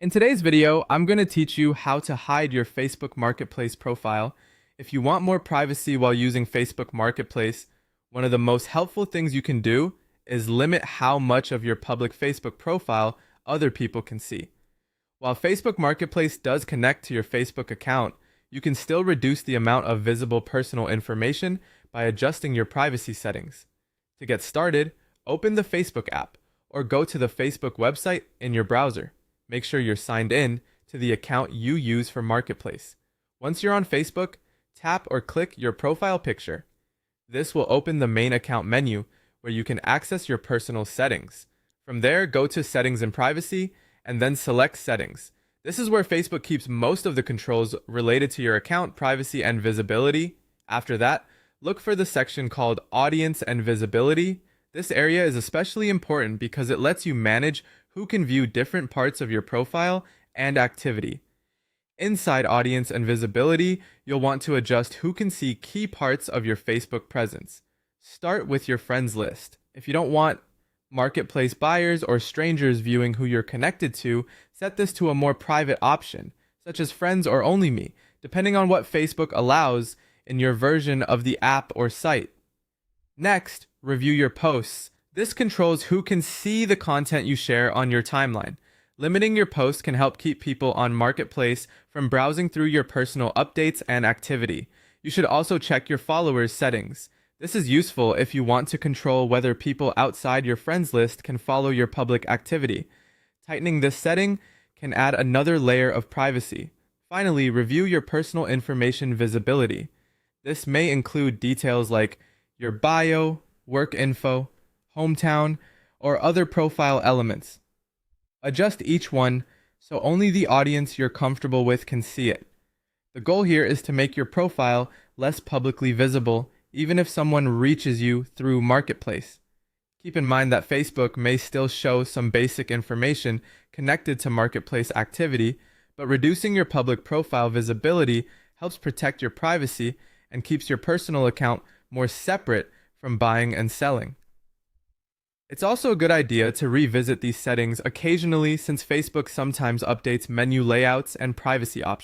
In today's video, I'm going to teach you how to hide your Facebook Marketplace profile. If you want more privacy while using Facebook Marketplace, one of the most helpful things you can do is limit how much of your public Facebook profile other people can see. While Facebook Marketplace does connect to your Facebook account, you can still reduce the amount of visible personal information by adjusting your privacy settings. To get started, open the Facebook app or go to the Facebook website in your browser. Make sure you're signed in to the account you use for Marketplace. Once you're on Facebook, tap or click your profile picture. This will open the main account menu where you can access your personal settings. From there, go to Settings and Privacy and then select Settings. This is where Facebook keeps most of the controls related to your account privacy and visibility. After that, look for the section called Audience and Visibility. This area is especially important because it lets you manage who can view different parts of your profile and activity. Inside Audience and Visibility, you'll want to adjust who can see key parts of your Facebook presence. Start with your friends list. If you don't want marketplace buyers or strangers viewing who you're connected to, set this to a more private option, such as friends or only me, depending on what Facebook allows in your version of the app or site. Next, review your posts. This controls who can see the content you share on your timeline. Limiting your posts can help keep people on Marketplace from browsing through your personal updates and activity. You should also check your followers' settings. This is useful if you want to control whether people outside your friends list can follow your public activity. Tightening this setting can add another layer of privacy. Finally, review your personal information visibility. This may include details like your bio, work info, hometown, or other profile elements. Adjust each one so only the audience you're comfortable with can see it. The goal here is to make your profile less publicly visible, even if someone reaches you through Marketplace. Keep in mind that Facebook may still show some basic information connected to Marketplace activity, but reducing your public profile visibility helps protect your privacy and keeps your personal account more separate from buying and selling. It's also a good idea to revisit these settings occasionally since Facebook sometimes updates menu layouts and privacy options.